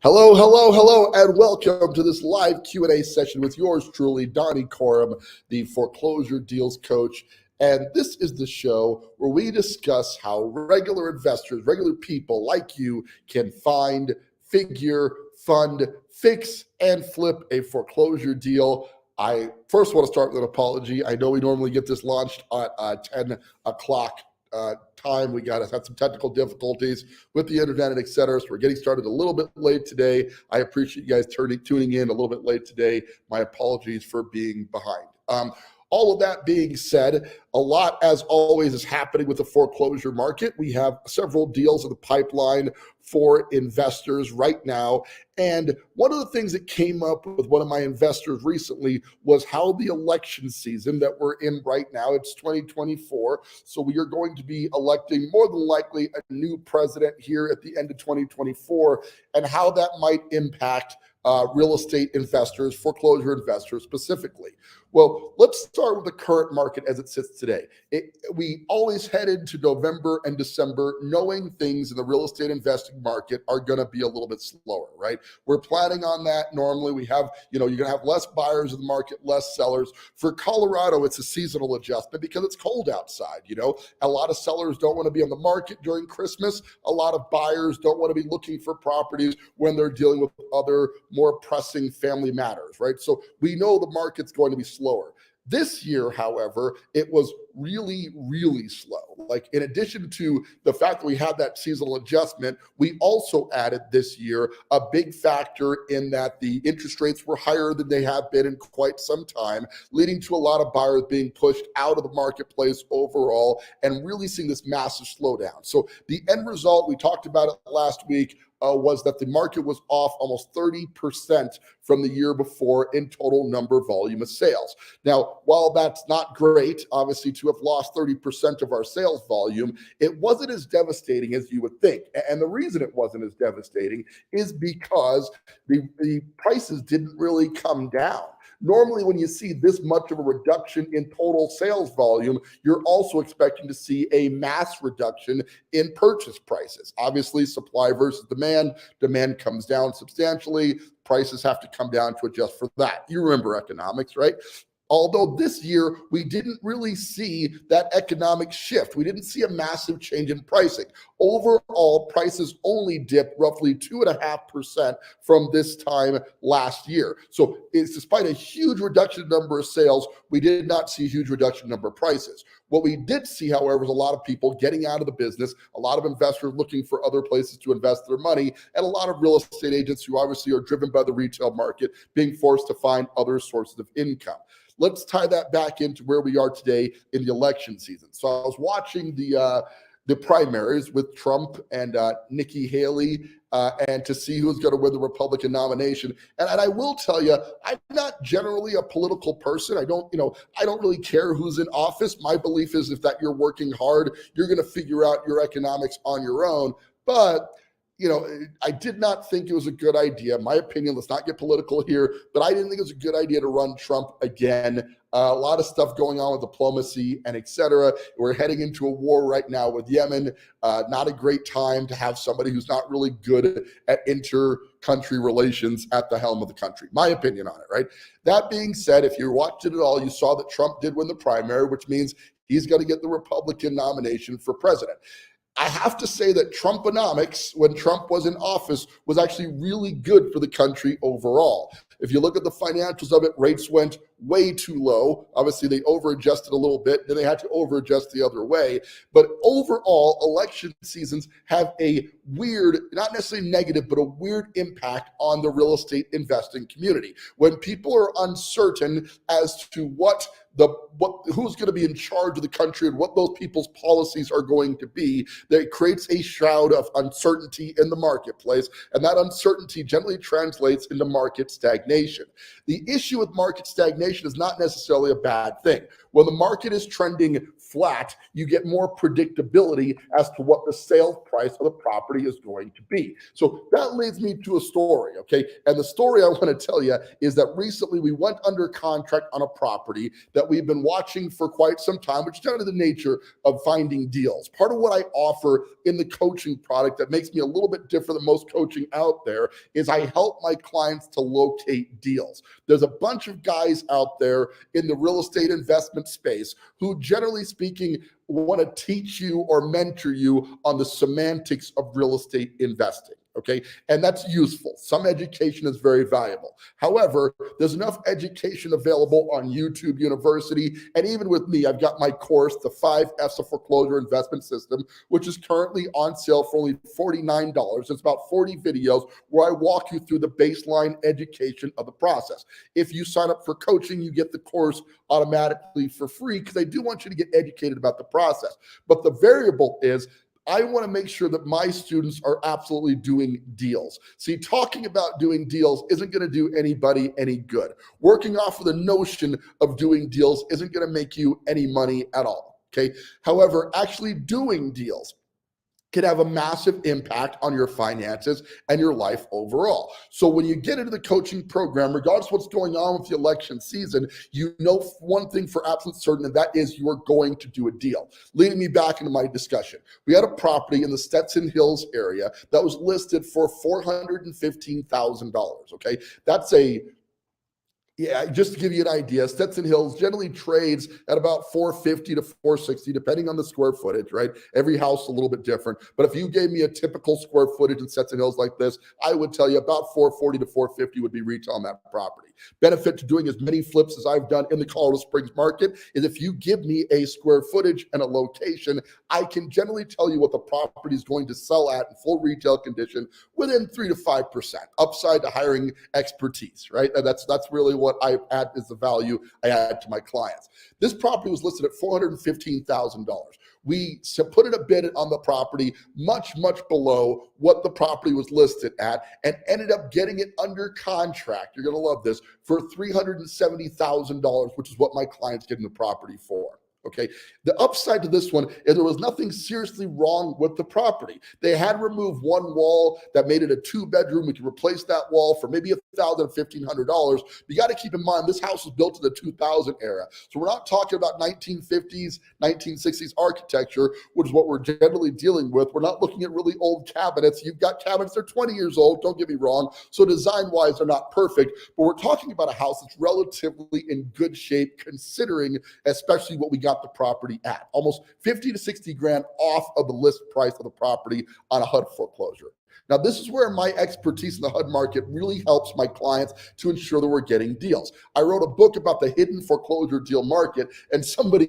Hello, hello, hello, and welcome to this live Q&A session with yours truly, Donny Coram, the foreclosure deals coach. And this is the show where we discuss how regular investors, regular people like you can find, figure, fund, fix, and flip a foreclosure deal. I first want to start with an apology. I know we normally get this launched at 10 o'clock time. We had some technical difficulties with the internet and et cetera. So we're getting started a little bit late today. I appreciate you guys tuning in a little bit late today. My apologies for being behind. All of that being said, a lot, as always, is happening with the foreclosure market. We have several deals in the pipeline for investors right now. And one of the things that came up with one of my investors recently was how the election season that we're in right now, it's 2024. So we are going to be electing more than likely a new president here at the end of 2024, and how that might impact real estate investors, foreclosure investors specifically. Well, let's start with the current market as it sits today. We always head into November and December knowing things in the real estate investing market are going to be a little bit slower, right? We're planning on that. Normally we have, you're going to have less buyers in the market, less sellers. For Colorado, it's a seasonal adjustment because it's cold outside. A lot of sellers don't want to be on the market during Christmas. A lot of buyers don't want to be looking for properties when they're dealing with other more pressing family matters, right? So we know the market's going to be slower. This year, however, it was really, really slow. Like, in addition to the fact that we had that seasonal adjustment, we also added this year a big factor in that the interest rates were higher than they have been in quite some time, leading to a lot of buyers being pushed out of the marketplace overall and really seeing this massive slowdown. So the end result, we talked about it last week, was that the market was off almost 30% from the year before in total number volume of sales. Now, while that's not great, obviously, to have lost 30% of our sales volume, it wasn't as devastating as you would think. And the reason it wasn't as devastating is because the prices didn't really come down. Normally, when you see this much of a reduction in total sales volume, you're also expecting to see a mass reduction in purchase prices. Obviously, supply versus demand. Demand comes down substantially. Prices have to come down to adjust for that. You remember economics, right? Although this year, we didn't really see that economic shift. We didn't see a massive change in pricing. Overall, prices only dipped roughly 2.5% from this time last year. So it's despite a huge reduction in number of sales, we did not see a huge reduction in number of prices. What we did see, however, is a lot of people getting out of the business, a lot of investors looking for other places to invest their money, and a lot of real estate agents who obviously are driven by the retail market being forced to find other sources of income. Let's tie that back into where we are today in the election season. So I was watching the primaries with Trump and Nikki Haley, and to see who's going to win the Republican nomination. And I will tell you, I'm not generally a political person. I don't really care who's in office. My belief is if that you're working hard, you're going to figure out your economics on your own. But I did not think it was a good idea. My opinion, let's not get political here, but I didn't think it was a good idea to run Trump again. A lot of stuff going on with diplomacy and et cetera. We're heading into a war right now with Yemen. Not a great time to have somebody who's not really good at inter-country relations at the helm of the country. My opinion on it, right? That being said, if you watched it at all, you saw that Trump did win the primary, which means he's going to get the Republican nomination for president. I have to say that Trumponomics, when Trump was in office, was actually really good for the country overall. If you look at the financials of it, rates went way too low. Obviously, they over-adjusted a little bit, then they had to over-adjust the other way. But overall, election seasons have a weird, not necessarily negative, but a weird impact on the real estate investing community. When people are uncertain as to who's going to be in charge of the country and what those people's policies are going to be, that creates a shroud of uncertainty in the marketplace, and that uncertainty generally translates into market stagnation. The issue with market stagnation is not necessarily a bad thing. When the market is trending flat, you get more predictability as to what the sales price of the property is going to be. So that leads me to a story, okay? And the story I want to tell you is that recently we went under contract on a property that we've been watching for quite some time, which is kind of the nature of finding deals. Part of what I offer in the coaching product that makes me a little bit different than most coaching out there is I help my clients to locate deals. There's a bunch of guys out there in the real estate investment space who, generally speaking, want to teach you or mentor you on the semantics of real estate investing. Okay. And that's useful. Some education is very valuable. However, there's enough education available on YouTube University. And even with me, I've got my course, the 5 F's of Foreclosure Investment System, which is currently on sale for only $49. It's about 40 videos where I walk you through the baseline education of the process. If you sign up for coaching, you get the course automatically for free because I do want you to get educated about the process. But the variable is, I want to make sure that my students are absolutely doing deals. See, talking about doing deals isn't going to do anybody any good. Working off of the notion of doing deals isn't going to make you any money at all. Okay. However, actually doing deals can have a massive impact on your finances and your life overall. So when you get into the coaching program, regardless of what's going on with the election season, you know one thing for absolute certain, and that is you are going to do a deal. Leading me back into my discussion. We had a property in the Stetson Hills area that was listed for $415,000, okay? Just to give you an idea, Stetson Hills generally trades at about 450 to 460, depending on the square footage, right? Every house is a little bit different. But if you gave me a typical square footage in Stetson Hills like this, I would tell you about 440 to 450 would be retail on that property. Benefit to doing as many flips as I've done in the Colorado Springs market is if you give me a square footage and a location, I can generally tell you what the property is going to sell at in full retail condition within 3 to 5%. Upside to hiring expertise, right? And that's really what I add is the value I add to my clients. This property was listed at $415,000. We put in a bid on the property much below what the property was listed at and ended up getting it under contract. You're going to love this, for $370,000, which is what my client's getting the property for. Okay. The upside to this one is there was nothing seriously wrong with the property. They had removed one wall that made it a 2-bedroom. We could replace that wall for maybe $1,000, $1,500. You got to keep in mind, this house was built in the 2000 era. So we're not talking about 1950s, 1960s architecture, which is what we're generally dealing with. We're not looking at really old cabinets. You've got cabinets that are 20 years old. Don't get me wrong. So design-wise, they're not perfect, but we're talking about a house that's relatively in good shape, considering especially what we got the property at, almost 50 to 60 grand off of the list price of the property on a HUD foreclosure. Now, this is where my expertise in the HUD market really helps my clients to ensure that we're getting deals. I wrote a book about the hidden foreclosure deal market, and somebody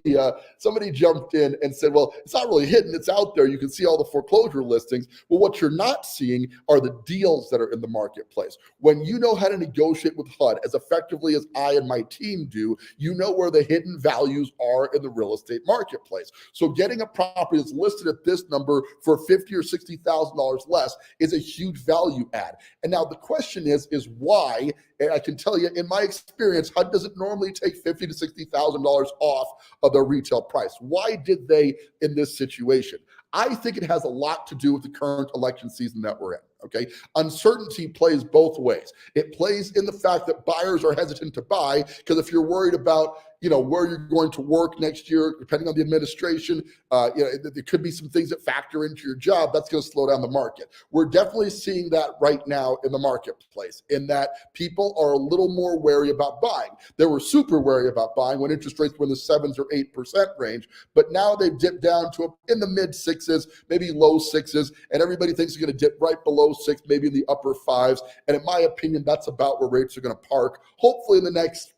jumped in and said, well, it's not really hidden, it's out there. You can see all the foreclosure listings. Well, what you're not seeing are the deals that are in the marketplace. When you know how to negotiate with HUD as effectively as I and my team do, you know where the hidden values are in the real estate marketplace. So getting a property that's listed at this number for $50,000 or $60,000 less is a huge value add. And now the question is why? And I can tell you, in my experience, HUD doesn't normally take $50,000 to $60,000 off of their retail price. Why did they in this situation? I think it has a lot to do with the current election season that we're in. Okay. Uncertainty plays both ways. It plays in the fact that buyers are hesitant to buy because if you're worried about, where you're going to work next year, depending on the administration, there could be some things that factor into your job. That's going to slow down the market. We're definitely seeing that right now in the marketplace, in that people are a little more wary about buying. They were super wary about buying when interest rates were in the 7s or 8% range, but now they've dipped down to in the mid 6s, maybe low 6s, and everybody thinks it's going to dip right below 6, maybe in the upper 5s. And in my opinion, that's about where rates are going to park, hopefully in the next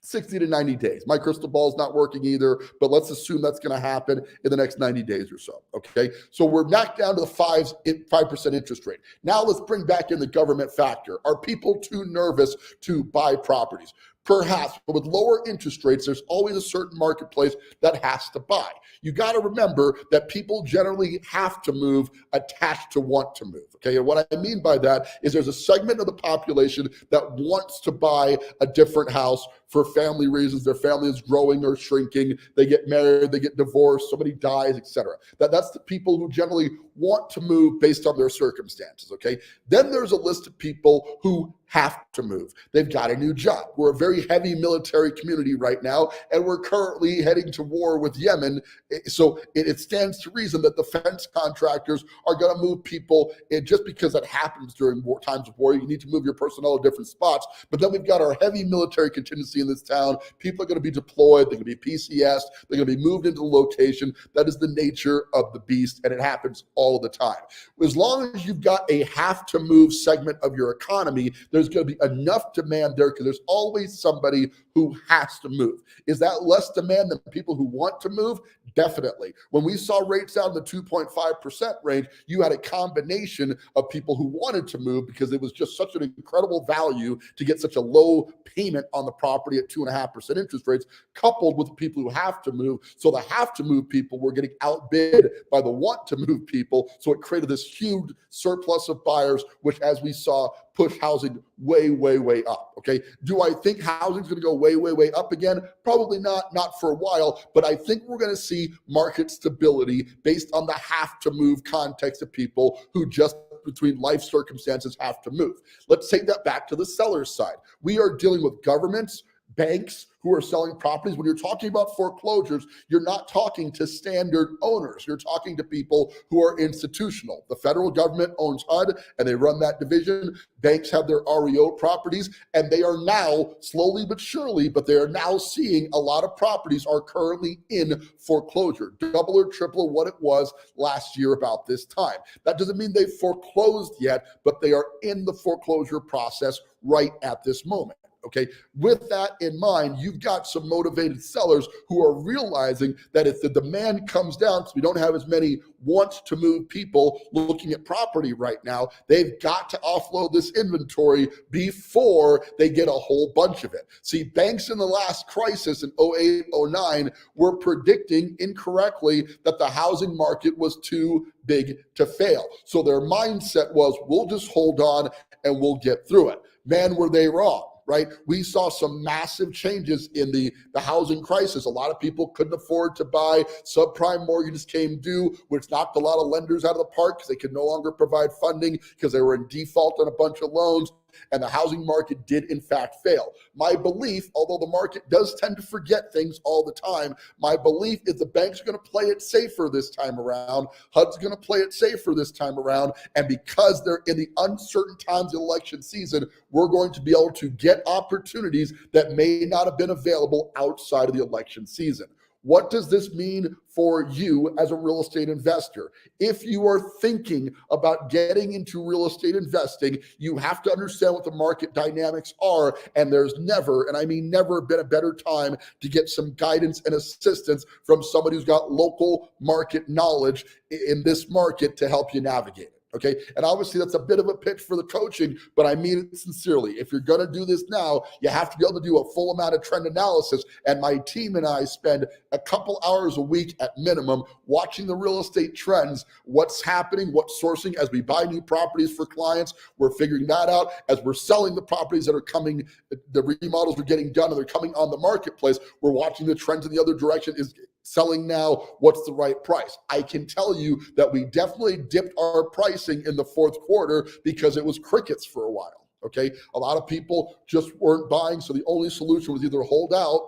60 to 90 days. My crystal ball is not working either, but let's assume that's going to happen in the next 90 days or so. Okay. So we're back down to the 5% interest rate. Now let's bring back in the government factor. Are people too nervous to buy properties? Perhaps, but with lower interest rates, there's always a certain marketplace that has to buy. You got to remember that people generally have to move attached to want to move. Okay, and what I mean by that is there's a segment of the population that wants to buy a different house for family reasons. Their family is growing or shrinking. They get married, they get divorced, somebody dies, etc. That's the people who generally want to move based on their circumstances, okay? Then there's a list of people who have to move. They've got a new job. We're a very heavy military community right now, and we're currently heading to war with Yemen. So it stands to reason that defense contractors are going to move people. And just because that happens during times of war, you need to move your personnel to different spots. But then we've got our heavy military contingency in this town. People are going to be deployed. They're going to be PCS. They're going to be moved into the location. That is the nature of the beast, and it happens all the time. As long as you've got a have to move segment of your economy, there's going to be enough demand there because there's always somebody who has to move. Is that less demand than people who want to move? Definitely. When we saw rates down in the 2.5% range, you had a combination of people who wanted to move because it was just such an incredible value to get such a low payment on the property at 2.5% interest rates, coupled with the people who have to move. So the have to move people were getting outbid by the want to move people. So it created this huge surplus of buyers, which, as we saw, push housing way, way, way up. Okay. Do I think housing is going to go way, way, way up again? Probably not for a while, but I think we're going to see market stability based on the have to move context of people who just between life circumstances have to move. Let's take that back to the seller's side. We are dealing with governments, banks who are selling properties. When you're talking about foreclosures, you're not talking to standard owners. You're talking to people who are institutional. The federal government owns HUD and they run that division. Banks have their REO properties, and they are now slowly but surely, but they are now seeing a lot of properties are currently in foreclosure, double or triple what it was last year about this time. That doesn't mean they've foreclosed yet, but they are in the foreclosure process right at this moment. Okay, with that in mind, you've got some motivated sellers who are realizing that if the demand comes down, because we don't have as many want to move people looking at property right now, they've got to offload this inventory before they get a whole bunch of it. See, banks in the last crisis in 08, 09 were predicting incorrectly that the housing market was too big to fail. So their mindset was, we'll just hold on and we'll get through it. Man, were they wrong. Right? We saw some massive changes in the housing crisis. A lot of people couldn't afford to buy. Subprime mortgages came due, which knocked a lot of lenders out of the park because they could no longer provide funding because they were in default on a bunch of loans. And the housing market did in fact fail. My belief, although the market does tend to forget things all the time, my belief is the banks are going to play it safer this time around. HUD's going to play it safer this time around. And because they're in the uncertain times of election season, we're going to be able to get opportunities that may not have been available outside of the election season. What does this mean for you as a real estate investor? If you are thinking about getting into real estate investing, you have to understand what the market dynamics are. And there's never, and I mean never, been a better time to get some guidance and assistance from somebody who's got local market knowledge in this market to help you navigate it. Okay. And obviously that's a bit of a pitch for the coaching, but I mean it sincerely. If you're going to do this now, you have to be able to do a full amount of trend analysis. And my team and I spend a couple hours a week at minimum watching the real estate trends, what's happening, what's sourcing as we buy new properties for clients. We're figuring that out as we're selling the properties that are coming, the remodels are getting done and they're coming on the marketplace. We're watching the trends in the other direction. Is selling now, what's the right price? I can tell you that we definitely dipped our pricing in the fourth quarter because it was crickets for a while. Okay. A lot of people just weren't buying. So the only solution was either hold out,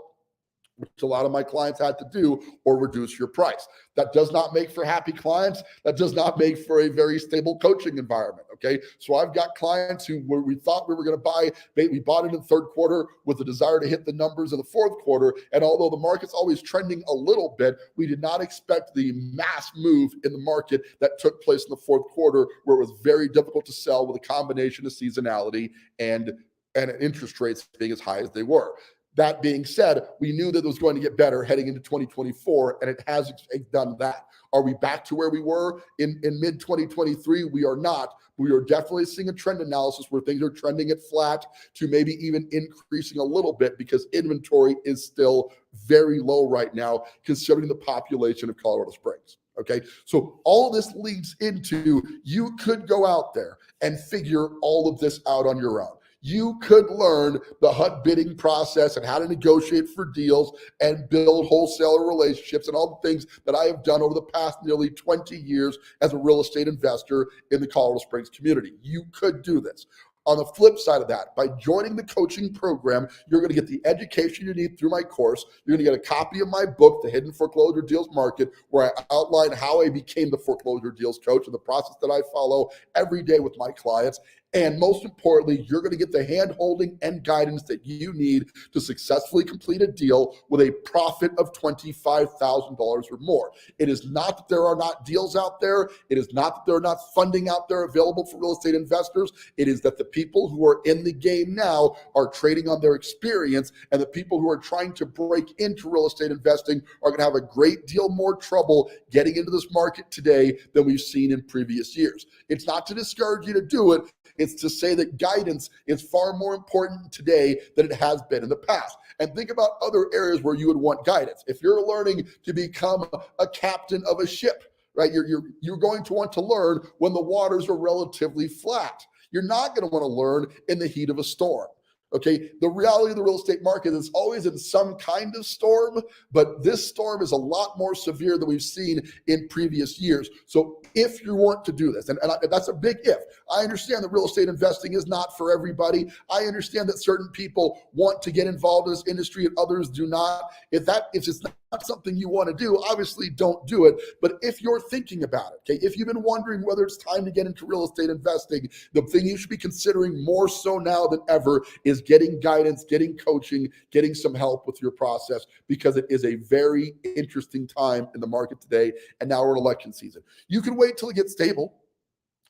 which a lot of my clients had to do, or reduce your price. That does not make for happy clients. That does not make for a very stable coaching environment. Okay. So I've got clients who we thought we were going to buy, we bought it in the third quarter with the desire to hit the numbers in the fourth quarter. And although the market's always trending a little bit, we did not expect the mass move in the market that took place in the fourth quarter, where it was very difficult to sell with a combination of seasonality and interest rates being as high as they were. That being said, we knew that it was going to get better heading into 2024, and it has done that. Are we back to where we were in mid-2023? We are not. We are definitely seeing a trend analysis where things are trending at flat to maybe even increasing a little bit because inventory is still very low right now, considering the population of Colorado Springs. Okay, so all of this leads into you could go out there and figure all of this out on your own. You could learn the HUD bidding process and how to negotiate for deals and build wholesaler relationships and all the things that I have done over the past nearly 20 years as a real estate investor in the Colorado Springs community. You could do this. On the flip side of that, by joining the coaching program, you're going to get the education you need through my course. You're going to get a copy of my book, The Hidden Foreclosure Deals Market, where I outline how I became the foreclosure deals coach and the process that I follow every day with my clients. And most importantly, you're going to get the hand-holding and guidance that you need to successfully complete a deal with a profit of $25,000 or more. It is not that there are not deals out there. It is not that there are not funding out there available for real estate investors. It is that the people who are in the game now are trading on their experience, and the people who are trying to break into real estate investing are going to have a great deal more trouble getting into this market today than we've seen in previous years. It's not to discourage you to do it. It's to say that guidance is far more important today than it has been in the past. And think about other areas where you would want guidance. If you're learning to become a captain of a ship, right, you're going to want to learn when the waters are relatively flat. You're not going to want to learn in the heat of a storm. Okay, the reality of the real estate market is always in some kind of storm, but this storm is a lot more severe than we've seen in previous years. So if you want to do this, and that's a big if, I understand that real estate investing is not for everybody. I understand that certain people want to get involved in this industry and others do not. If it's not something you want to do, obviously don't do it. But if you're thinking about it, okay, if you've been wondering whether it's time to get into real estate investing, the thing you should be considering more so now than ever is getting guidance, getting coaching, getting some help with your process, because it is a very interesting time in the market today. And now we're in election season. You can wait till it gets stable,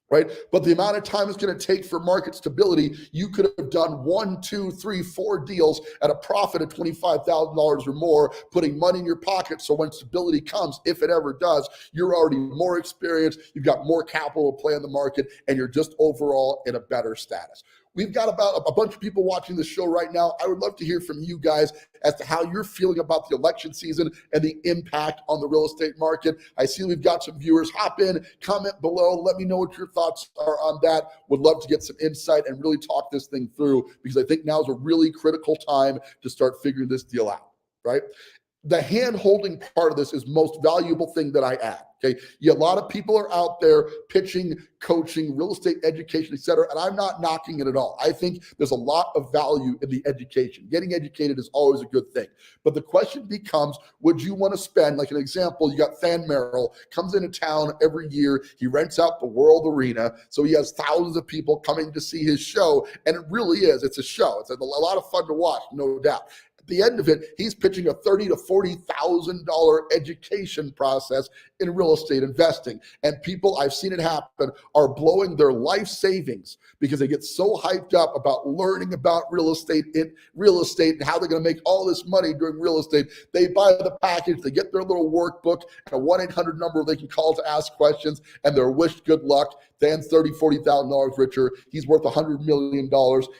right? But the amount of time it's going to take for market stability, you could have done 1, 2, 3, 4 deals at a profit of $25,000 or more, putting money in your pocket. So when stability comes, if it ever does, you're already more experienced, you've got more capital to play in the market, and you're just overall in a better status. We've got about a bunch of people watching the show right now. I would love to hear from you guys as to how you're feeling about the election season and the impact on the real estate market. I see we've got some viewers. Hop in, comment below. Let me know what your thoughts are on that. Would love to get some insight and really talk this thing through, because I think now is a really critical time to start figuring this deal out, right? The hand-holding part of this is most valuable thing that I add. Okay, a lot of people are out there pitching, coaching, real estate education, et cetera, and I'm not knocking it at all. I think there's a lot of value in the education. Getting educated is always a good thing. But the question becomes, would you want to spend, like an example, you got Fan Merrill, comes into town every year, he rents out the World Arena, so he has thousands of people coming to see his show, and it really is, it's a show. It's a lot of fun to watch, no doubt. At the end of it, he's pitching a $30,000 to $40,000 education process in real estate investing. And people, I've seen it happen, are blowing their life savings because they get so hyped up about learning about real estate and how they're going to make all this money doing real estate. They buy the package, they get their little workbook and a 1-800 number they can call to ask questions, and they're wished good luck. Dan's $30,000, $40,000 richer. He's worth $100 million.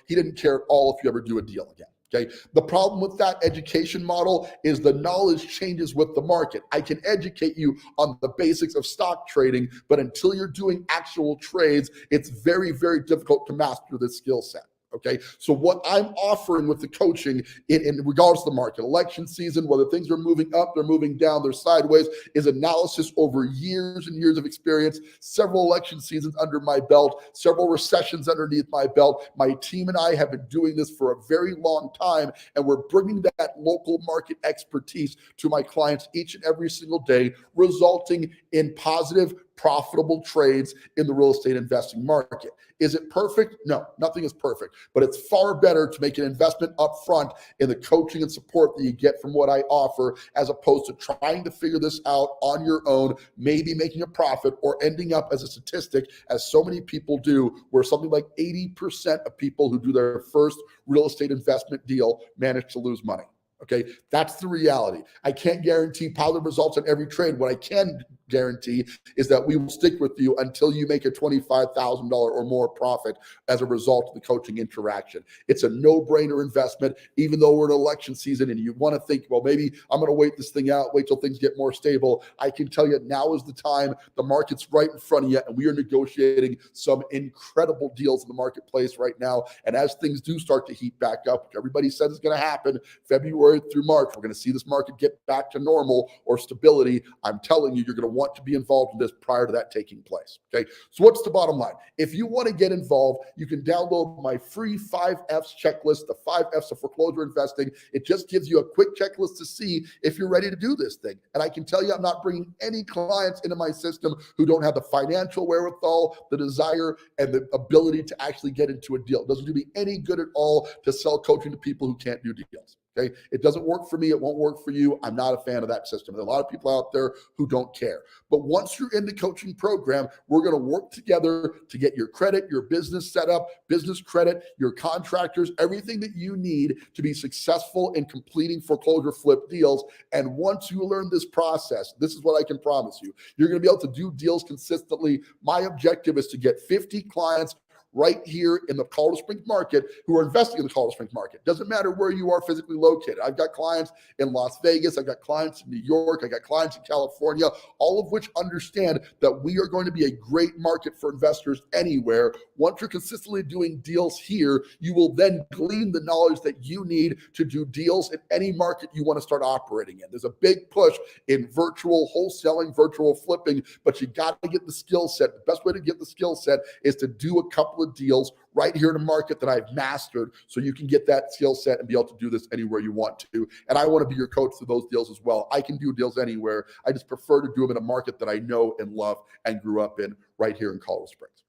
He didn't care at all if you ever do a deal again. Okay. The problem with that education model is the knowledge changes with the market. I can educate you on the basics of stock trading, but until you're doing actual trades, it's very, very difficult to master this skill set. Okay, so what I'm offering with the coaching in regards to the market, election season, whether things are moving up, they're moving down, they're sideways, is analysis over years and years of experience, several election seasons under my belt, several recessions underneath my belt. My team and I have been doing this for a very long time, and we're bringing that local market expertise to my clients each and every single day, resulting in positive, profitable trades in the real estate investing market. Is it perfect? No, nothing is perfect, but it's far better to make an investment up front in the coaching and support that you get from what I offer, as opposed to trying to figure this out on your own, maybe making a profit or ending up as a statistic, as so many people do, where something like 80% of people who do their first real estate investment deal manage to lose money. Okay, that's the reality. I can't guarantee positive results on every trade. What I can guarantee is that we will stick with you until you make a $25,000 or more profit as a result of the coaching interaction. It's a no-brainer investment, even though we're in election season and you want to think, well, maybe I'm going to wait this thing out, wait till things get more stable. I can tell you now is the time. The market's right in front of you, and we are negotiating some incredible deals in the marketplace right now. And as things do start to heat back up, which everybody says is going to happen February through March, we're going to see this market get back to normal or stability. I'm telling you, you're going to want to be involved in this prior to that taking place. Okay. So what's the bottom line? If you want to get involved, you can download my free 5Fs checklist, the 5Fs of foreclosure investing. It just gives you a quick checklist to see if you're ready to do this thing. And I can tell you, I'm not bringing any clients into my system who don't have the financial wherewithal, the desire, and the ability to actually get into a deal. It doesn't do me any good at all to sell coaching to people who can't do deals. Okay. It doesn't work for me. It won't work for you. I'm not a fan of that system. There are a lot of people out there who don't care. But once you're in the coaching program, we're going to work together to get your credit, your business set up, business credit, your contractors, everything that you need to be successful in completing foreclosure flip deals. And once you learn this process, this is what I can promise you. You're going to be able to do deals consistently. My objective is to get 50 clients right here in the Colorado Springs market who are investing in the Colorado Springs market. Doesn't matter where you are physically located. I've got clients in Las Vegas. I've got clients in New York. I've got clients in California, all of which understand that we are going to be a great market for investors anywhere. Once you're consistently doing deals here, you will then glean the knowledge that you need to do deals in any market you want to start operating in. There's a big push in virtual wholesaling, virtual flipping, but you got to get the skill set. The best way to get the skill set is to do a couple of deals right here in a market that I've mastered so you can get that skill set and be able to do this anywhere you want to. And I want to be your coach for those deals as well. I can do deals anywhere. I just prefer to do them in a market that I know and love and grew up in right here in Colorado Springs.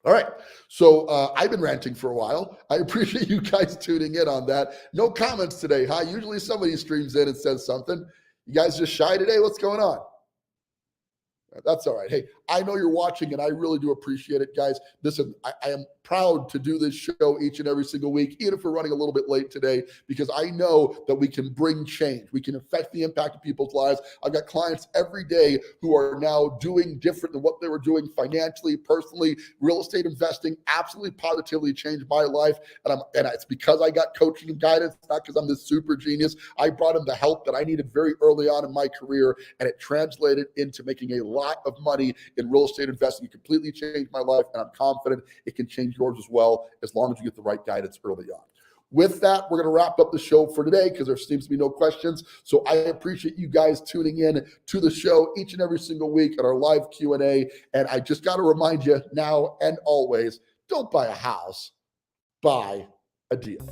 All right. So I've been ranting for a while. I appreciate you guys tuning in on that. No comments today, huh? Usually somebody streams in and says something. You guys just shy today? What's going on? That's all right. Hey, I know you're watching and I really do appreciate it, guys. Listen, I am proud to do this show each and every single week, even if we're running a little bit late today, because I know that we can bring change. We can affect the impact of people's lives. I've got clients every day who are now doing different than what they were doing financially, personally. Real estate investing absolutely positively changed my life. And it's because I got coaching and guidance, not because I'm this super genius. I brought in the help that I needed very early on in my career, and it translated into making a lot of money in real estate investing. It completely changed my life, and I'm confident it can change yours as well, as long as you get the right guidance early on. With that, we're going to wrap up the show for today because there seems to be no questions. So I appreciate you guys tuning in to the show each and every single week at our live Q&A. And I just got to remind you now and always, don't buy a house, buy a deal.